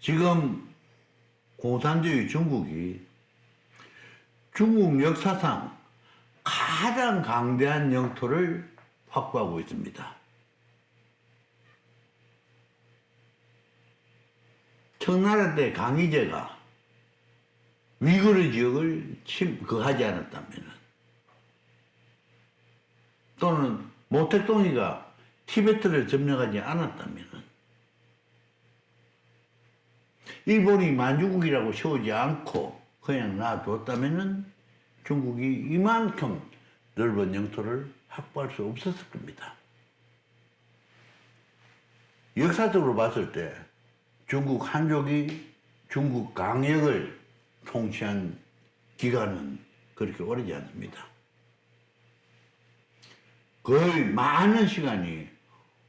지금 공산주의 중국이 중국 역사상 가장 강대한 영토를 확보하고 있습니다. 청나라 때 강희제가 위구르 지역을 하지 않았다면, 또는 모택동이가 티베트를 점령하지 않았다면, 일본이 만주국이라고 세우지 않고 그냥 놔뒀다면 중국이 이만큼 넓은 영토를 확보할 수 없었을 겁니다. 역사적으로 봤을 때 중국 한족이 중국 강역을 통치한 기간은 그렇게 오래지 않습니다. 거의 많은 시간이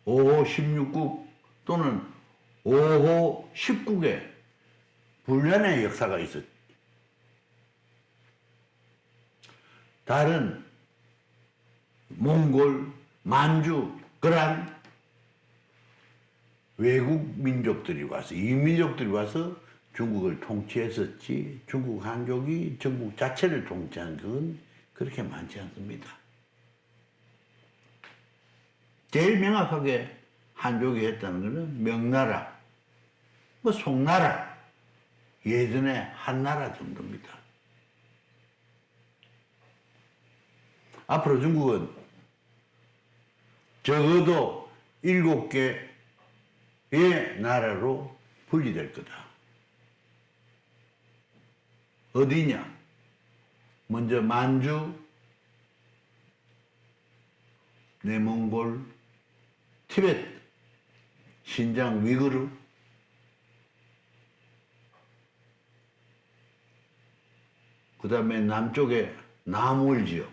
5호 16국 또는 5호 10국의 불란의 역사가 있었죠. 다른 몽골, 만주, 그런 외국 민족들이 와서, 이민족들이 와서 중국을 통치했었지, 중국 한족이 전국 자체를 통치한 건 그렇게 많지 않습니다. 제일 명확하게 한족이 했다는 것은 명나라, 송나라, 예전에 한나라 정도입니다. 앞으로 중국은 적어도 7개의 나라로 분리될 거다. 어디냐? 먼저 만주, 내몽골, 티베트, 신장 위구르, 그 다음에 남쪽에 남울 지역,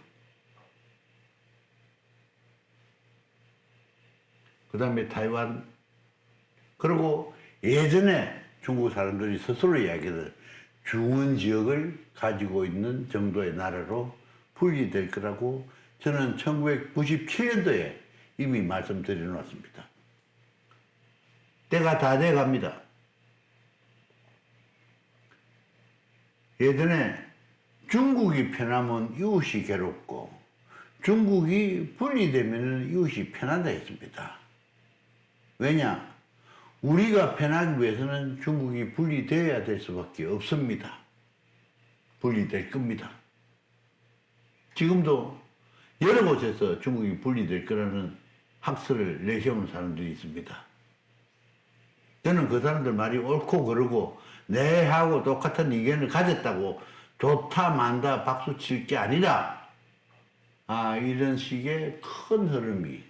그 다음에 타이완, 그리고 예전에 중국 사람들이 스스로 이야기하던 중원 지역을 가지고 있는 정도의 나라로 분리될 거라고 저는 1997년도에 이미 말씀드려 놨습니다. 때가 다 돼 갑니다. 예전에 중국이 편하면 이웃이 괴롭고 중국이 분리되면 이웃이 편하다 했습니다. 왜냐? 우리가 편하기 위해서는 중국이 분리되어야 될 수밖에 없습니다. 분리될 겁니다. 지금도 여러 곳에서 중국이 분리될 거라는 학설을 내세우는 사람들이 있습니다. 저는 그 사람들 말이 옳고 그르고 내하고 똑같은 의견을 가졌다고 좋다 만다 박수 칠 게 아니라, 이런 식의 큰 흐름이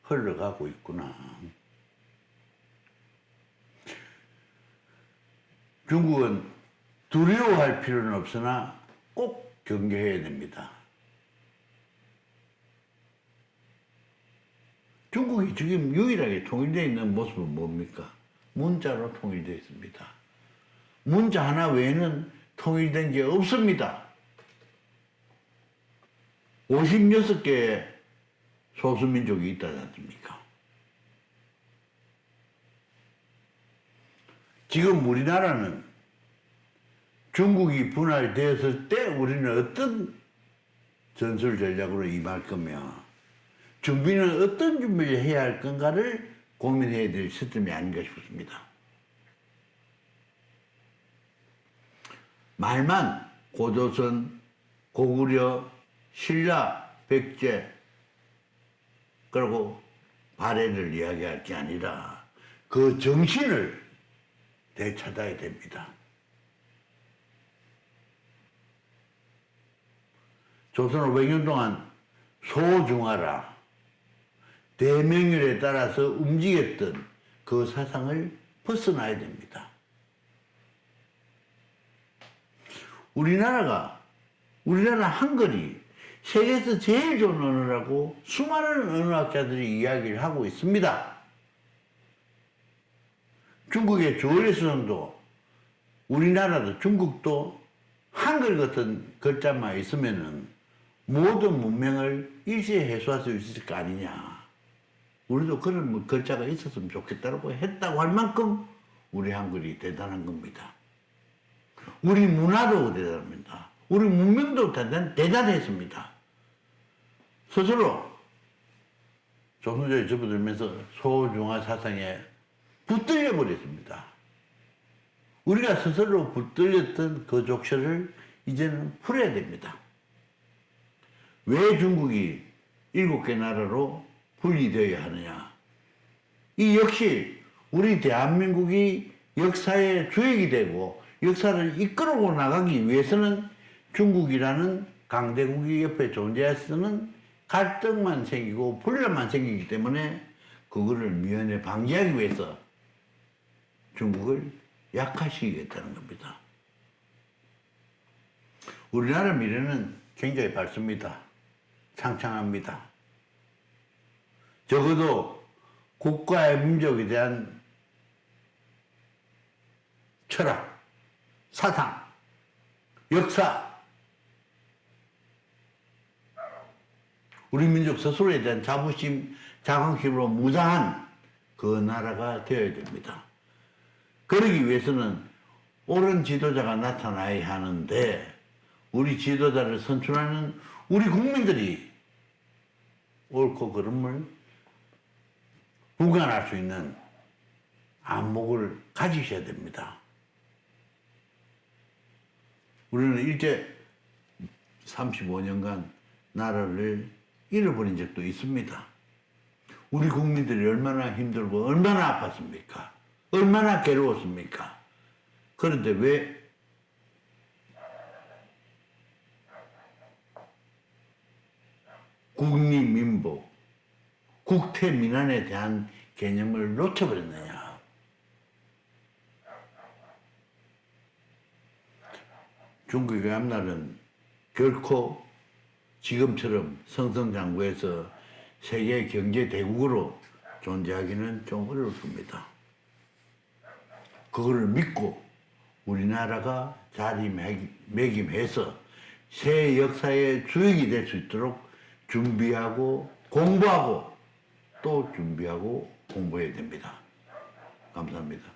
흘러가고 있구나. 중국은 두려워할 필요는 없으나 꼭 경계해야 됩니다. 중국이 지금 유일하게 통일되어 있는 모습은 뭡니까? 문자로 통일되어 있습니다. 문자 하나 외에는 통일된 게 없습니다. 56개의 소수민족이 있다지 않습니까? 지금 우리나라는 중국이 분할되었을 때 우리는 어떤 전술 전략으로 임할 거며, 준비는 어떤 준비를 해야 할 건가를 고민해야 될 시점이 아닌가 싶습니다. 말만 고조선, 고구려, 신라, 백제, 그리고 발해를 이야기할 게 아니라 그 정신을 되찾아야 됩니다. 조선 500년 동안 소중하라, 대명률에 따라서 움직였던 그 사상을 벗어나야 됩니다. 우리나라 한글이 세계에서 제일 좋은 언어라고 수많은 언어학자들이 이야기를 하고 있습니다. 중국의 조례수정도, 우리나라도 중국도 한글 같은 글자만 있으면은 모든 문명을 일시에 해소할 수 있을 거 아니냐. 우리도 그런 글자가 있었으면 좋겠다고 했다고 할 만큼 우리 한글이 대단한 겁니다. 우리 문화도 대단합니다. 우리 문명도 대단했습니다. 스스로 조선조에 접어들면서 소중화 사상에 붙들려 버렸습니다. 우리가 스스로 붙들렸던 그 족쇄를 이제는 풀어야 됩니다. 왜 중국이 7개 나라로 분리되어야 하느냐? 이 역시 우리 대한민국이 역사의 주역이 되고 역사를 이끌어 나가기 위해서는 중국이라는 강대국이 옆에 존재해서는 갈등만 생기고 분란만 생기기 때문에 그거를 미연에 방지하기 위해서 중국을 약화시키겠다는 겁니다. 우리나라 미래는 굉장히 밝습니다. 창창합니다. 적어도 국가의 민족에 대한 철학, 사상, 역사, 우리 민족 스스로에 대한 자부심, 자긍심으로 무장한 그 나라가 되어야 됩니다. 그러기 위해서는 옳은 지도자가 나타나야 하는데 우리 지도자를 선출하는 우리 국민들이 옳고 그름을 분간할 수 있는 안목을 가지셔야 됩니다. 우리는 일제 35년간 나라를 잃어버린 적도 있습니다. 우리 국민들이 얼마나 힘들고 얼마나 아팠습니까? 얼마나 괴로웠습니까? 그런데 왜 국리민복, 국태민안에 대한 개념을 놓쳐버렸느냐? 중국의 앞날은 결코 지금처럼 성성장구해서 세계 경제 대국으로 존재하기는 좀 어려울 겁니다. 그거를 믿고 우리나라가 자리매김해서 새 역사의 주역이 될 수 있도록 준비하고 공부하고 또 준비하고 공부해야 됩니다. 감사합니다.